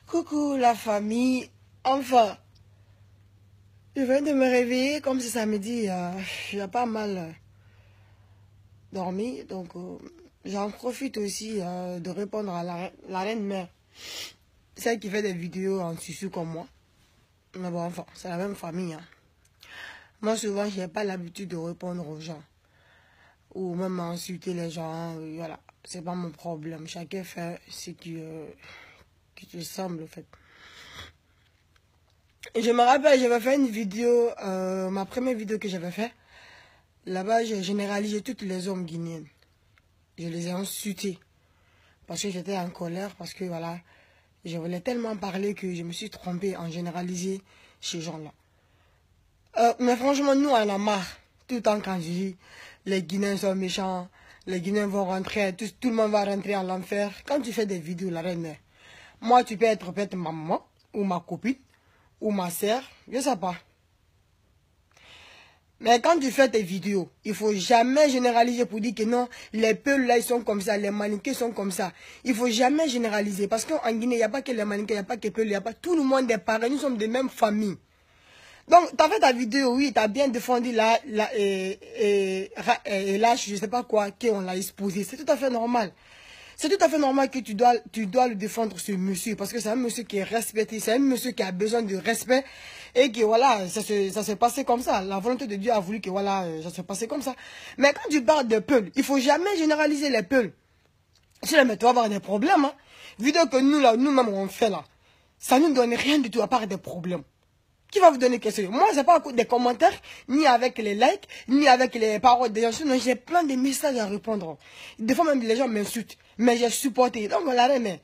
Coucou la famille, enfin, je viens de me réveiller comme c'est samedi, j'ai pas mal dormi, donc j'en profite aussi de répondre à la reine mère, celle qui fait des vidéos en susu comme moi, mais bon enfin, c'est la même famille. Hein. Moi souvent, j'ai pas l'habitude de répondre aux gens, ou même insulter les gens, voilà, c'est pas mon problème, chacun fait ce qui te semble en fait. Et je me rappelle, j'avais fait une vidéo, ma première vidéo que j'avais fait. Là-bas, j'ai généralisé tous les hommes guinéens. Je les ai insultés. Parce que j'étais en colère, parce que voilà, je voulais tellement parler que je me suis trompée en généraliser ces gens-là. Mais franchement, nous, on en a marre. Tout le temps quand je dis, les Guinéens sont méchants, les Guinéens vont rentrer, tout le monde va rentrer en l'enfer. Quand tu fais des vidéos, la reine, moi, tu peux être peut-être ma maman, ou ma copine, ou ma sœur, je sais pas. Mais quand tu fais tes vidéos, il faut jamais généraliser pour dire que non, les peuls là ils sont comme ça, les Malinqués sont comme ça. Il faut jamais généraliser parce qu'en Guinée, il n'y a pas que les Malinqués, il n'y a pas que les peuls, il n'y a pas tout le monde est pareil, nous sommes de même famille. Donc, tu as fait ta vidéo, oui, tu as bien défendu là, et là, je sais pas quoi, qu'on l'a exposé. C'est tout à fait normal. C'est tout à fait normal que tu dois le défendre, ce monsieur, parce que c'est un monsieur qui est respecté, c'est un monsieur qui a besoin de respect, et que voilà, ça s'est passé comme ça. La volonté de Dieu a voulu que voilà, ça s'est passé comme ça. Mais quand tu parles de peuple, il faut jamais généraliser les peuples. Sinon, mais tu vas avoir des problèmes, hein. Vidéo que nous, là, nous-mêmes, on fait là, ça ne nous donne rien du tout à part des problèmes. Qui va vous donner quelque chose? Moi, c'est pas à cause des commentaires, ni avec les likes, ni avec les paroles des gens. Sinon, j'ai plein de messages à répondre. Des fois, même les gens m'insultent. Mais j'ai supporté. Donc, la reine,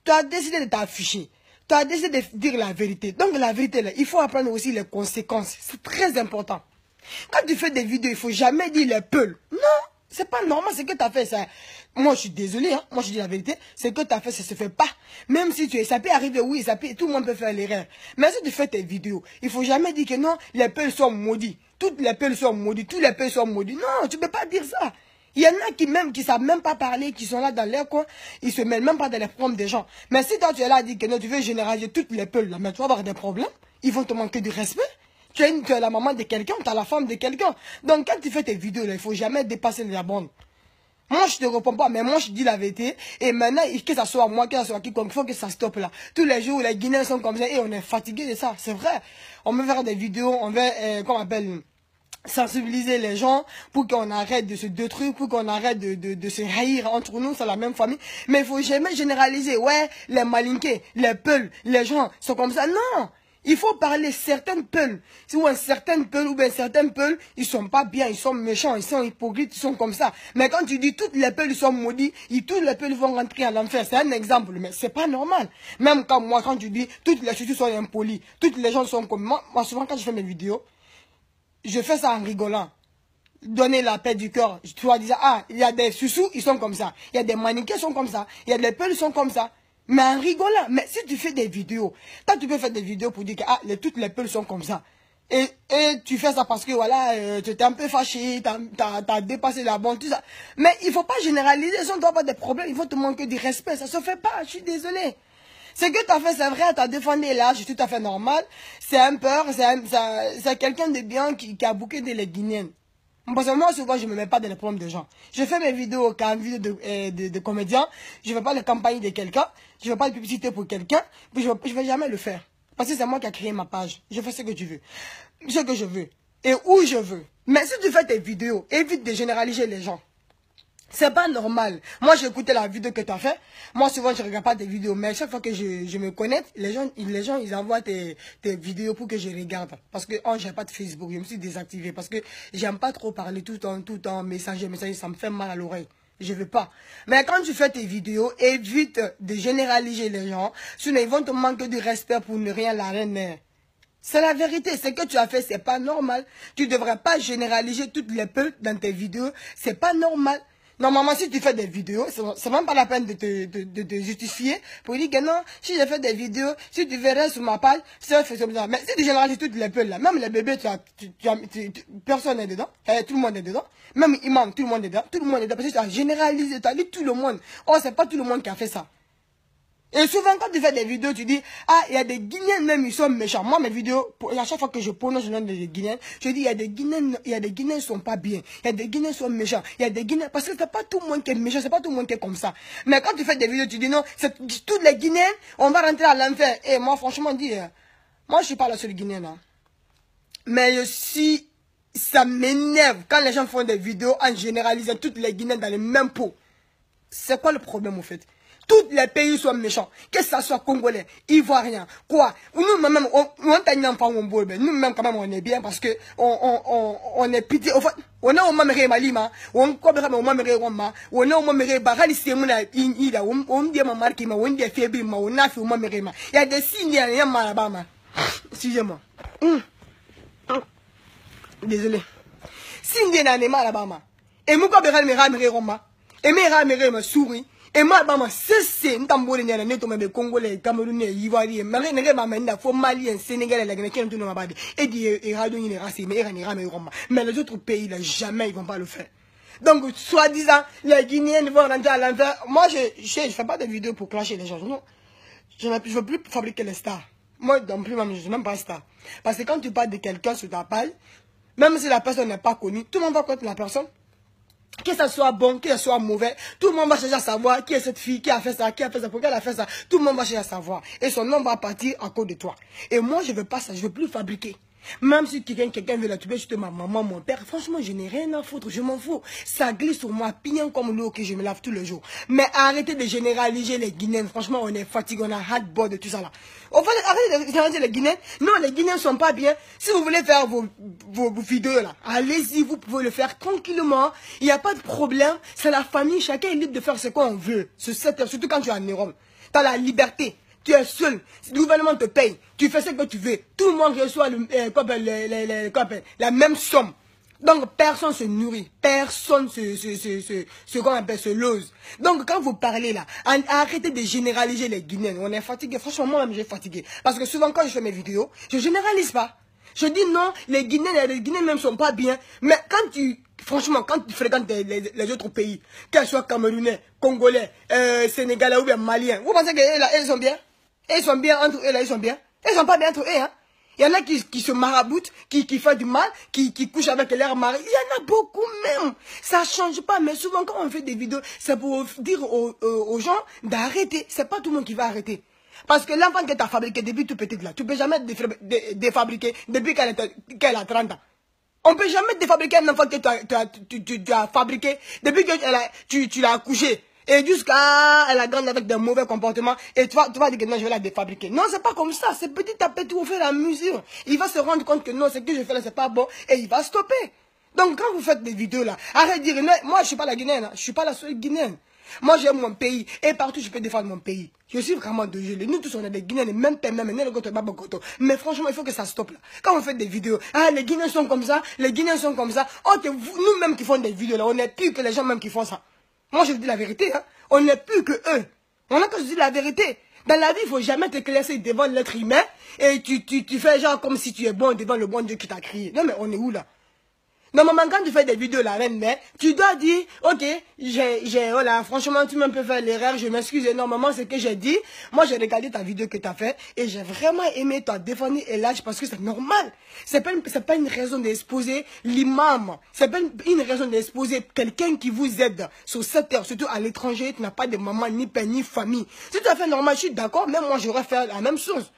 tu as décidé de t'afficher. Tu as décidé de dire la vérité. Donc, la vérité, là, il faut apprendre aussi les conséquences. C'est très important. Quand tu fais des vidéos, il faut jamais dire les peuls. Non, c'est pas normal ce que tu as fait. Ça. Moi, je suis désolé, hein. Moi, je dis la vérité. Ce que tu as fait, ça se fait pas. Même si ça peut arriver, oui, tout le monde peut faire l'erreur. Mais si tu fais tes vidéos, il faut jamais dire que non, les peuls sont maudits. Toutes les peuls sont maudits. Tous les peuls sont maudits. Non, tu peux pas dire ça. Il y en a qui savent même pas parler, qui sont là dans leur coin, ils se mêlent même pas dans les problèmes des gens. Mais si toi tu es là à dire que non, tu veux généraliser toutes les peuls là, mais tu vas avoir des problèmes, ils vont te manquer de respect. Tu es la maman de quelqu'un, tu es la femme de quelqu'un. Donc quand tu fais tes vidéos là, il faut jamais dépasser la borne. Moi, je te réponds pas, mais moi, je dis la vérité. Et maintenant, que ça soit moi, que ça soit quiconque, il faut que ça stoppe là. Tous les jours, les Guinéens sont comme ça et on est fatigué de ça. C'est vrai. On veut faire des vidéos, on veut, comment on appelle, sensibiliser les gens pour qu'on arrête de se détruire, pour qu'on arrête de se haïr entre nous, c'est la même famille. Mais il faut jamais généraliser. Ouais, les Malinqués, les Peuls, les gens sont comme ça. Non! Il faut parler certaines peuls. Ou un certain peul ou bien certains peuls, ils sont pas bien, ils sont méchants, ils sont hypocrites, ils sont comme ça. Mais quand tu dis toutes les peuls ils sont maudits, tous les peuls vont rentrer à l'enfer. C'est un exemple, mais c'est pas normal. Même quand tu dis toutes les choses sont impolies, toutes les gens sont comme moi souvent quand je fais mes vidéos, je fais ça en rigolant. Donner la paix du cœur. Tu vas dire, ah, il y a des sous ils sont comme ça. Il y a des Malinqués, ils sont comme ça. Il y a des peuls, ils sont comme ça. Mais en rigolant. Mais si tu fais des vidéos, toi tu peux faire des vidéos pour dire que ah, toutes les peuls sont comme ça. Et tu fais ça parce que voilà, tu étais un peu fâché, t'as dépassé la bande, tout ça. Mais il faut pas généraliser, si on doit avoir des problèmes, il faut te manquer de respect. Ça se fait pas, je suis désolé. Ce que tu as fait, c'est vrai, tu as défendu là, c'est tout à fait normal. C'est un peur, c'est quelqu'un de bien qui a bouqué de les Guinéennes. Parce que moi, souvent, je ne me mets pas dans les problèmes des gens. Je fais mes vidéos quand vidéo de comédien. Je ne fais pas les campagnes de quelqu'un. Je ne fais pas de publicité pour quelqu'un. Je ne vais jamais le faire. Parce que c'est moi qui ai créé ma page. Je fais ce que tu veux. Ce que je veux. Et où je veux. Mais si tu fais tes vidéos, évite de généraliser les gens. C'est pas normal. Moi, j'ai écouté la vidéo que tu as fait. Moi, souvent, je regarde pas tes vidéos. Mais chaque fois que je me connecte, les gens, ils envoient tes vidéos pour que je regarde. Parce que, j'ai pas de Facebook. Je me suis désactivé. Parce que j'aime pas trop parler tout le temps, messager. Ça me fait mal à l'oreille. Je veux pas. Mais quand tu fais tes vidéos, évite de généraliser les gens. Sinon, ils vont te manquer de respect pour ne rien la reine. C'est la vérité. Ce que tu as fait, c'est pas normal. Tu devrais pas généraliser toutes les peuples dans tes vidéos. C'est pas normal. Normalement, si tu fais des vidéos, c'est même pas la peine de te justifier pour dire que non, si j'ai fait des vidéos, si tu verrais sur ma page, c'est fait comme ça. Mais si tu généralises toutes les peuples là, même les bébés, personne n'est dedans, tout le monde est dedans. Même imam, tout le monde est dedans, tout le monde est dedans. Parce que tu as généralisé, tu as dit tout le monde. Oh, c'est pas tout le monde qui a fait ça. Et souvent, quand tu fais des vidéos, tu dis, ah, il y a des Guinéens même, ils sont méchants. Moi, mes vidéos, à chaque fois que je prononce le nom des Guinéens, je dis, il y a des Guinéens qui sont pas bien. Il y a des Guinéens qui sont méchants. Il y a des Guinéens, parce que c'est pas tout le monde qui est méchant, c'est pas tout le monde qui est comme ça. Mais quand tu fais des vidéos, tu dis, non, c'est tous les Guinéens, on va rentrer à l'enfer. Et moi, franchement, moi, je suis pas la seule Guinéenne, hein. Mais si ça m'énerve quand les gens font des vidéos en généralisant toutes les Guinéens dans le même pot. C'est quoi le problème, au fait? Tous les pays sont méchants. Que ça soit congolais, ivoirien, quoi. Nous-mêmes, nous-mêmes, quand même, on est bien parce que on est pitié. On a au moins méré Malima, on a au moins méré Roma, on a au moins méré Barali, c'est mon ida, on dit ma marque, on dit faible, on a fait au moins méré. Il y a des signes, il y a un malabama. Excusez-moi. Désolé. Signes d'un animal malabama. Et moi, quand je méré Roma, et méré souris. Et moi, c'est Ntambouré, les Congolais, Camerounais, Ivoiriens, Maliens, Sénégalais, mais les autres pays, là, jamais ils vont pas le faire. Donc, soi-disant, les Guinéens vont rentrer à l'enfer. Moi, je fais pas de vidéos pour clasher les gens. Non. Je ne veux plus fabriquer les stars. Moi, non plus, je ne suis même pas star. Parce que quand tu parles de quelqu'un sur ta page, même si la personne n'est pas connue, tout le monde va connaître la personne. Que ça soit bon, que ça soit mauvais, tout le monde va chercher à savoir qui est cette fille, qui a fait ça, pourquoi elle a fait ça. Tout le monde va chercher à savoir. Et son nom va partir à cause de toi. Et moi, je ne veux pas ça, je ne veux plus fabriquer. Même si quelqu'un veut la tuer, je te ma maman, mon père, franchement, je n'ai rien à foutre, je m'en fous. Ça glisse sur moi, bien comme l'eau que je me lave tous les jours. Mais arrêtez de généraliser les Guinéens. Franchement, on est fatigué, on a hard-bord de tout ça là. En fait, arrêtez de généraliser les Guinéens. Non, les Guinéens ne sont pas bien. Si vous voulez faire vos vidéos là, allez-y, vous pouvez le faire tranquillement. Il n'y a pas de problème. C'est la famille, chacun est libre de faire ce qu'on veut. Surtout quand tu es en Europe. Tu as la liberté. Tu es seul. Le gouvernement te paye. Tu fais ce que tu veux. Tout le monde reçoit la même somme. Donc, personne se nourrit. Personne se lose. Donc, quand vous parlez là, arrêtez de généraliser les Guinéens. On est fatigué. Franchement, moi-même, j'ai fatigué. Parce que souvent, quand je fais mes vidéos, je généralise pas. Je dis non, les Guinéens même sont pas bien. Mais franchement, quand tu fréquentes les autres pays, qu'elles soient Camerounais, Congolais, Sénégalais ou bien Maliens, vous pensez qu'elles sont bien? Ils sont bien entre eux, là, ils sont bien. Ils sont pas bien entre eux, hein. Il y en a qui se maraboutent, qui font du mal, qui couchent avec leur mari. Il y en a beaucoup même. Ça change pas, mais souvent quand on fait des vidéos, c'est pour dire aux gens d'arrêter. C'est pas tout le monde qui va arrêter. Parce que l'enfant que tu as fabriqué depuis tout petit là, tu peux jamais défabriquer depuis qu'elle a 30 ans. On peut jamais défabriquer un enfant que tu as fabriqué depuis que tu l'as accouché. Et jusqu'à elle a grandi avec des mauvais comportements. Et tu vas dire que non, je vais la défabriquer. Non, c'est pas comme ça. C'est petit à petit au fur et à mesure. Il va se rendre compte que non, ce que je fais là, c'est pas bon. Et il va stopper. Donc quand vous faites des vidéos là, arrêtez de dire, non, moi je suis pas la Guinéenne. Hein. Je suis pas la seule Guinéenne. Moi j'aime mon pays. Et partout je peux défendre mon pays. Je suis vraiment de gelé. Nous tous on est des Guinéens. Même père, même mais franchement il faut que ça stoppe là. Quand vous faites des vidéos, ah les Guinéens sont comme ça, les Guinéens sont comme ça. Ok, nous-mêmes qui font des vidéos là, on est plus que les gens même qui font ça. Moi, je vous dis la vérité, hein. On n'est plus que eux. On a quand je dis la vérité. Dans la vie, il ne faut jamais te classer devant l'être humain et tu fais genre comme si tu es bon devant le bon Dieu qui t'a créé. Non, mais on est où là? Normalement, quand tu fais des vidéos, la reine mère, tu dois dire, ok, voilà, franchement, tu peux faire l'erreur, je m'excuse énormément, ce que j'ai dit. Moi, j'ai regardé ta vidéo que tu as fait et j'ai vraiment aimé t'as défendu Elhadj parce que c'est normal. C'est pas une raison d'exposer l'imam. C'est pas une raison d'exposer quelqu'un qui vous aide sur cette terre, surtout à l'étranger, tu n'as pas de maman, ni père, ni famille. Si tu as fait normal, je suis d'accord, même moi, j'aurais fait la même chose.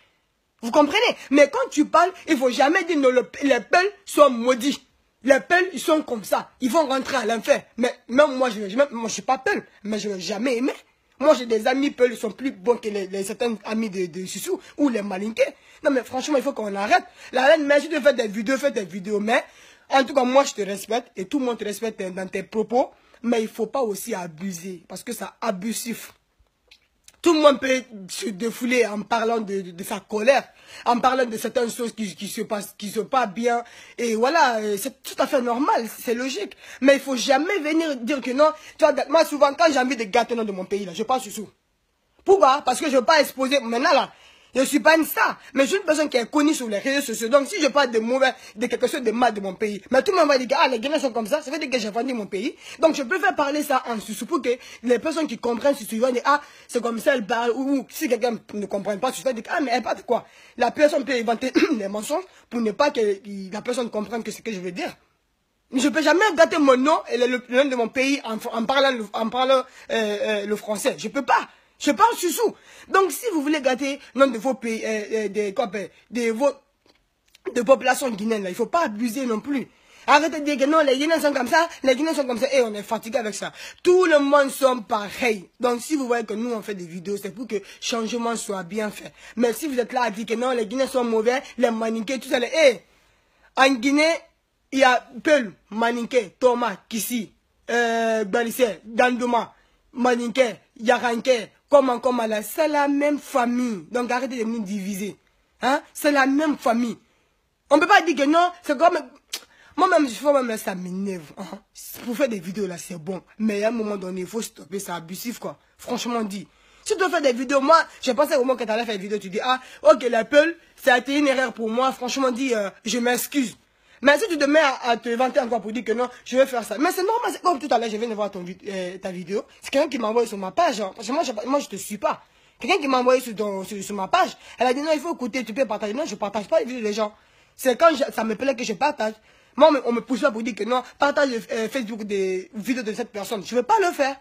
Vous comprenez? Mais quand tu parles, il faut jamais dire, non, les peuples sont maudits. Les peuples, ils sont comme ça. Ils vont rentrer à l'enfer. Mais même moi, je suis pas peul, mais je ne vais jamais aimer. Moi, j'ai des amis peul, ils sont plus bons que certains amis de Sussou ou les Malinqués. Non, mais franchement, il faut qu'on arrête. La reine, mais si tu fais des vidéos, mais en tout cas, moi, je te respecte et tout le monde te respecte dans tes propos. Mais il ne faut pas aussi abuser parce que c'est abusif. Tout le monde peut se défouler en parlant de sa colère, en parlant de certaines choses qui se passent bien. Et voilà, c'est tout à fait normal, c'est logique. Mais il ne faut jamais venir dire que non. Tu vois, moi, souvent, quand j'ai envie de gâter le nom de mon pays, là, je parle sous. Pourquoi? Parce que je ne veux pas exposer. Maintenant, là, Je ne suis pas une star, mais je suis une personne qui est connue sur les réseaux sociaux. Donc, si je parle de mauvais, de quelque chose de mal de mon pays, mais tout le monde va dire que les Guinéens sont comme ça veut dire que j'ai vendu mon pays. Donc, je préfère parler ça en sous pour que les personnes qui comprennent ce suivant disent, c'est comme ça, elle parle, ou si quelqu'un ne comprend pas, je vais dire, mais elle parle de quoi? La personne peut inventer des mensonges pour ne pas que la personne comprenne que ce que je veux dire. Je ne peux jamais gâter mon nom et le nom de mon pays en parlant le français. Je ne peux pas. Je parle sous. Donc, si vous voulez gâter le nom de vos pays, de population guinéenne, il ne faut pas abuser non plus. Arrêtez de dire que non, les Guinéens sont comme ça, les Guinéens sont comme ça, et on est fatigué avec ça. Tout le monde sont pareils. Donc, si vous voyez que nous, on fait des vidéos, c'est pour que le changement soit bien fait. Mais si vous êtes là à dire que non, les Guinéens sont mauvais, les maniqués, tout ça, en Guinée, il y a Peul, Maninké, Thomas, Kissi, Balissé, Dandouma, Maninké, Yaranké, comment là, c'est la même famille. Donc arrêtez de nous diviser. Hein? C'est la même famille. On ne peut pas dire que non, c'est comme... Moi-même, ça m'énerve. Hein? Pour faire des vidéos là, c'est bon. Mais à un moment donné, il faut stopper, c'est abusif quoi. Franchement dit. Si tu dois faire des vidéos, moi, je pensais au moment que tu allais faire des vidéos, tu dis, ok, la Peul, ça a été une erreur pour moi. Franchement dit, je m'excuse. Mais si tu te mets à te vanter encore pour dire que non, je vais faire ça. Mais c'est normal, c'est comme tout à l'heure, je viens de voir ta vidéo. C'est quelqu'un qui m'a envoyé sur ma page. Hein. Parce que moi, je te suis pas. Quelqu'un qui m'a envoyé sur ma page. Elle a dit non, il faut écouter, tu peux partager. Non, je partage pas les vidéos des gens. C'est quand ça me plaît que je partage. Moi, on me pousse pas pour dire que non, partage Facebook des vidéos de cette personne. Je ne veux pas le faire.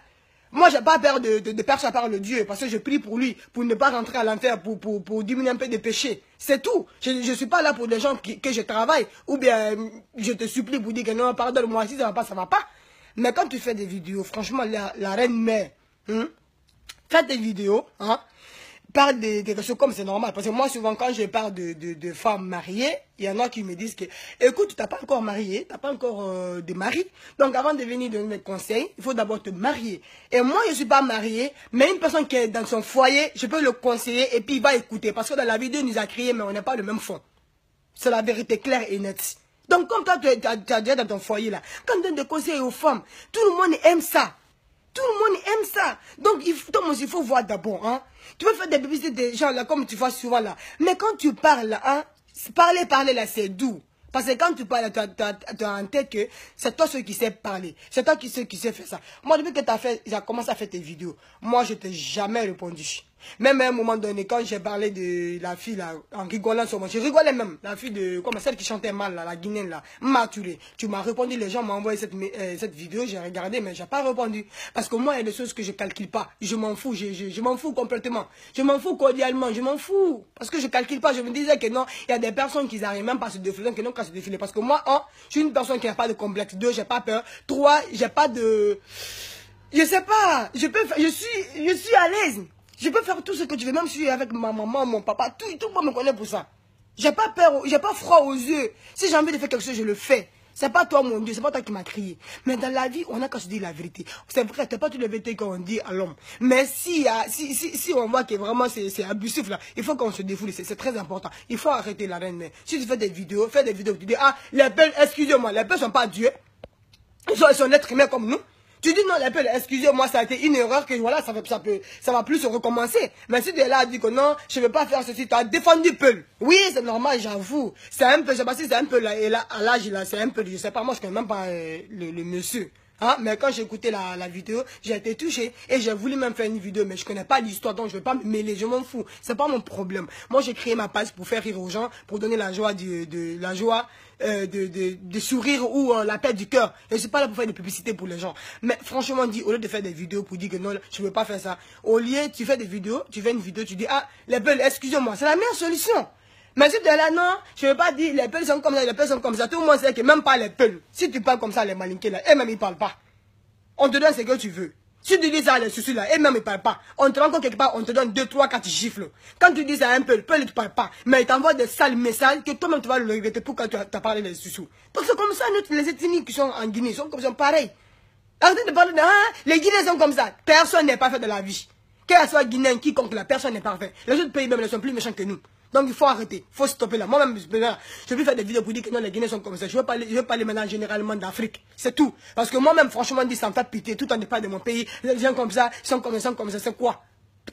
Moi, j'ai pas peur de percer à part le Dieu, parce que je prie pour lui, pour ne pas rentrer à l'enfer, pour diminuer un peu de péché. C'est tout. Je suis pas là pour des gens que je travaille, ou bien je te supplie pour dire que non, pardonne-moi, si ça va pas, ça va pas. Mais quand tu fais des vidéos, franchement, la reine mère, fais des vidéos, hein, parle des choses comme c'est normal. Parce que moi, souvent, quand je parle de femmes mariées, il y en a qui me disent que, écoute, tu n'as pas encore marié, tu n'as pas encore de mari. Donc, avant de venir donner des conseils, il faut d'abord te marier. Et moi, je ne suis pas mariée, mais une personne qui est dans son foyer, je peux le conseiller et puis il va écouter. Parce que dans la vidéo, il nous a crié, mais on n'a pas le même fond. C'est la vérité claire et nette. Donc, comme toi, tu as déjà dans ton foyer là, quand tu donnes des conseils aux femmes, tout le monde aime ça. Tout le monde aime ça. Donc, il faut voir d'abord. Hein. Tu peux faire des publicités des gens là, comme tu vois souvent là. Mais quand tu parles là, hein, parler là, c'est doux. Parce que quand tu parles, tu as en tête que c'est toi celui qui sais parler. C'est toi qui sais faire ça. Moi, depuis que tu as commencé à faire tes vidéos, moi, je t'ai jamais répondu. Même à un moment donné, quand j'ai parlé de la fille là, en rigolant sur moi, je rigolais même. La fille de, comme celle qui chantait mal là, la Guinéenne là, Maturé. Tu m'as répondu, les gens m'ont envoyé cette vidéo, j'ai regardé, mais j'ai pas répondu. Parce que moi, il y a des choses que je calcule pas. Je m'en fous, je m'en fous complètement. Je m'en fous cordialement, je m'en fous. Parce que je calcule pas, je me disais que non, il y a des personnes qui n'arrivent même pas à se défiler, qui n'ont qu'à se défiler. Parce que moi, je suis une personne qui n'a pas de complexe. 2, j'ai pas peur. 3, j'ai pas de... Je sais pas, je suis à l'aise. Je peux faire tout ce que tu veux, même si je suis avec ma maman, mon papa, tout le monde me connaît pour ça. J'ai pas peur, j'ai pas froid aux yeux. Si j'ai envie de faire quelque chose, je le fais. C'est pas toi, mon Dieu, c'est pas toi qui m'as crié. Mais dans la vie, on a qu'à se dire la vérité. C'est vrai, c'est pas toute la vérité qu'on dit à l'homme. Mais si on voit que vraiment c'est abusif là, il faut qu'on se défoule, c'est très important. Il faut arrêter la reine. Si tu fais des vidéos, tu dis, les peuples, excusez-moi, les peuples sont pas Dieu. Ils sont êtres humains comme nous. Tu dis non, les peuples, excusez-moi, ça a été une erreur que voilà, ça va plus se recommencer. Mais si tu es là à dire que non, je ne veux pas faire ceci, tu as défendu Peul. Oui, c'est normal, j'avoue. C'est un peu, je sais pas si c'est un peu là, et là, à l'âge là, c'est un peu, je sais pas, moi je connais même pas le monsieur. Hein? Mais quand j'ai écouté la vidéo, j'ai été touché et j'ai voulu même faire une vidéo, mais je connais pas l'histoire, donc je vais pas me mêler, je m'en fous. C'est pas mon problème. Moi, j'ai créé ma page pour faire rire aux gens, pour donner la joie de sourire ou la paix du cœur. Je suis pas là pour faire des publicités pour les gens. Mais franchement dit, au lieu de faire des vidéos pour dire que non, je veux pas faire ça, au lieu, tu fais des vidéos, tu fais une vidéo, tu dis, les peuples, excusez-moi, c'est la meilleure solution. Mais si tu es là, non, je ne veux pas dire les peuples sont comme ça, les peuples sont comme ça. Tout le monde sait que même pas les peuples. Si tu parles comme ça, les malinqués là, eux-mêmes ils ne parlent pas. On te donne ce que tu veux. Si tu dis ça à les soucis là, eux-mêmes ils ne parlent pas. On te rencontre quelque part, on te donne 2, 3, 4 gifles. Quand tu dis ça à un peuple, il ne te parle pas. Mais il t'envoie des sales messages que toi-même tu vas le regretter pour quand tu as parlé des soucis. Donc c'est comme ça, les ethnies qui sont en Guinée sont comme ça, pareil. Arrêtez de parler de les Guinéens sont comme ça. Personne n'est parfait de la vie. Qu'elle soit guinéen, quiconque, la personne n'est parfait. Les autres pays même, ils sont plus méchants que nous. Donc il faut arrêter, il faut stopper là. Moi-même, je vais faire des vidéos pour dire que non, les Guinéens sont comme ça. Je vais parler maintenant généralement d'Afrique. C'est tout. Parce que moi-même, franchement, dit ça me fait pitié. Tout en départ de mon pays. Les gens comme ça, sont comme ça, c'est quoi?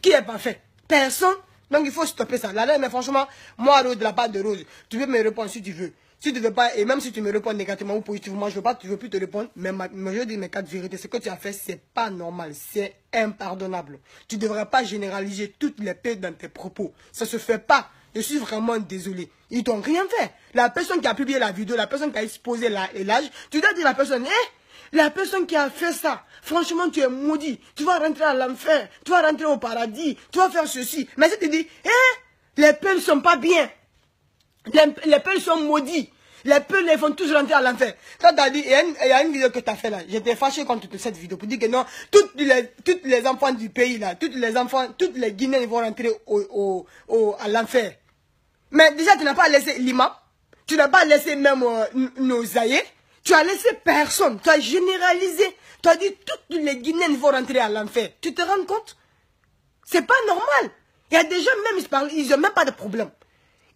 Qui est parfait? Personne. Donc il faut stopper ça. Là, mais franchement, moi, Rose, de la part de Rose, tu peux me répondre si tu veux. Si tu ne veux pas, et même si tu me réponds négativement ou positivement, je veux plus te répondre, mais je dis mes 4 vérités. Ce que tu as fait, c'est pas normal, c'est impardonnable. Tu ne devrais pas généraliser toutes les paix dans tes propos. Ça se fait pas. Je suis vraiment désolé. Ils t'ont rien fait. La personne qui a publié la vidéo, la personne qui a exposé l'âge, tu dois dire à la personne, la personne qui a fait ça, franchement, tu es maudit. Tu vas rentrer à l'enfer, tu vas rentrer au paradis, tu vas faire ceci. Mais si tu dis, les peuples ne sont pas bien. Les peuples sont maudits. Les peuples, ils vont tous rentrer à l'enfer. Quand tu as dit, il y a une vidéo que tu as fait là. J'étais fâché contre cette vidéo pour dire que non, toutes les enfants du pays là, toutes les Guinéens vont rentrer à l'enfer. Mais déjà, tu n'as pas laissé l'imam. Tu n'as pas laissé même nos aïeux. Tu as laissé personne. Tu as généralisé. Tu as dit toutes les Guinéens vont rentrer à l'enfer. Tu te rends compte? C'est pas normal. Il y a des gens même, ils n'ont même pas de problème.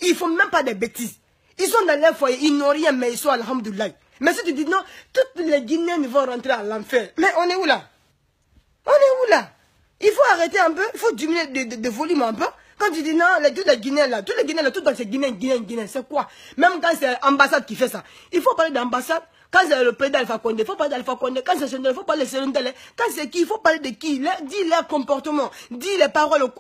Ils font même pas des bêtises. Ils sont dans leur foyer, ils n'ont rien, mais ils sont alhamdoulilah. Mais si tu dis non, toutes les Guinéens vont rentrer à l'enfer. Mais on est où là? On est où là? Il faut arrêter un peu, il faut diminuer de volume un peu. Quand tu dis non, tous les Guinéens là, tout dans ces Guinéens, c'est quoi? Même quand c'est l'ambassade qui fait ça. Il faut parler d'ambassade. Quand c'est le président Alpha Condé, il faut parler d'Alpha Condé. Quand c'est Sénégal, il faut parler de Sénégal. Quand c'est qui, il faut parler de qui? Dis leur comportement, dis les paroles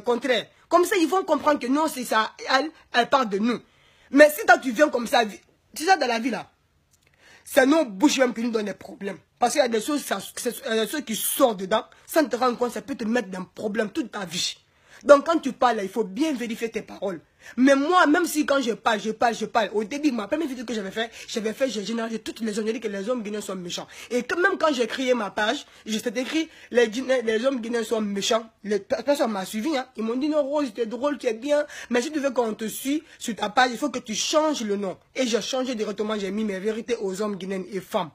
contraires. Comme ça, ils vont comprendre que non, c'est ça, elle parle de nous. Mais si toi, tu viens comme ça, c'est ça dans la vie là. C'est nos bouches même qui nous donnent des problèmes. Parce qu'il y a des choses, qui sortent dedans, sans te rendre compte, ça peut te mettre dans un problème toute ta vie. Donc quand tu parles, il faut bien vérifier tes paroles. Mais moi, même si quand je parle, au début, ma première vidéo que j'ai généralisé toutes les hommes, j'ai dit que les hommes guinéens sont méchants. Et même quand j'ai créé ma page, j'ai écrit les hommes guinéens sont méchants. Les personnes m'ont suivi, hein. Ils m'ont dit non, Rose, t'es drôle, tu es bien. Mais si tu veux qu'on te suive sur ta page, il faut que tu changes le nom. Et j'ai changé directement, j'ai mis mes vérités aux hommes guinéens et femmes.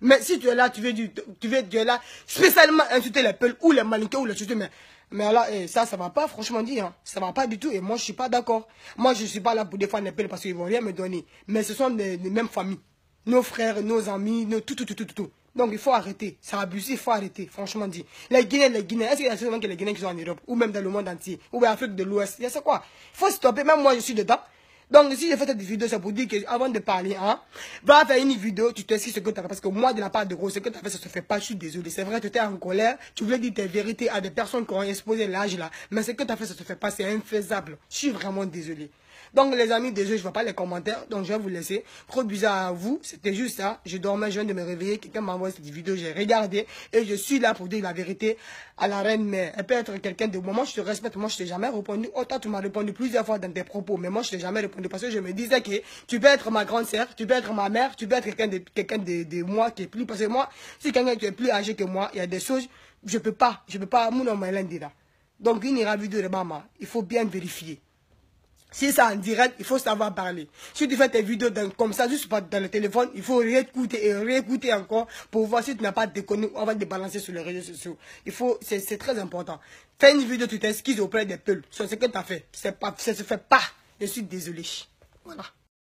Mais si tu es là, tu es là spécialement insulter les peuples ou les malinqués ou les chutés, mais là, ça va pas, franchement dit, hein. Ça va pas du tout et moi je suis pas d'accord. Moi je suis pas là pour défendre les peuples parce qu'ils vont rien me donner. Mais ce sont les mêmes familles. Nos frères, nos amis, tout. Donc il faut arrêter. C'est abusé, il faut arrêter, franchement dit. Les Guinéens, est-ce qu'il y a seulement que les Guinéens qui sont en Europe ou même dans le monde entier ou en Afrique de l'Ouest? Il y a ça quoi? Il faut stopper, même moi je suis dedans. Donc, si j'ai fait cette vidéo, c'est pour dire que avant de parler, hein, va faire une vidéo, tu t'excuses ce que tu as fait. Parce que moi, de la part de Rose, ce que tu as fait, ça se fait pas, je suis désolé. C'est vrai, tu étais en colère, tu voulais dire tes vérités à des personnes qui ont exposé l'âge là. Mais ce que tu as fait, ça se fait pas, c'est infaisable. Je suis vraiment désolé. Donc, les amis, désolé, je ne vois pas les commentaires. Donc, je vais vous laisser. Trop bizarre à vous. C'était juste ça. Je dormais, je viens de me réveiller. Quelqu'un m'a envoyé cette vidéo, j'ai regardé. Et je suis là pour dire la vérité à la reine mère. Elle peut être quelqu'un de moi. Je te respecte. Moi, je t'ai jamais répondu. Autant tu m'as répondu plusieurs fois dans tes propos. Mais moi, je t'ai jamais répondu parce que je me disais que tu peux être ma grande sœur, tu peux être ma mère, tu peux être quelqu'un de moi qui est plus. Parce que moi, si quelqu'un qui est plus âgé que moi, il y a des choses, je peux pas. Mon nom est lundi là. Donc, une vidéo de maman. Il faut bien vérifier. Si c'est en direct, il faut savoir parler. Si tu fais tes vidéos comme ça, juste dans le téléphone, il faut réécouter et réécouter encore pour voir si tu n'as pas déconné, on va te balancer sur les réseaux sociaux. C'est très important. Fais une vidéo, tu t'excuses auprès des peuples sur ce que tu as fait. Ça se fait pas. Je suis désolé. Voilà.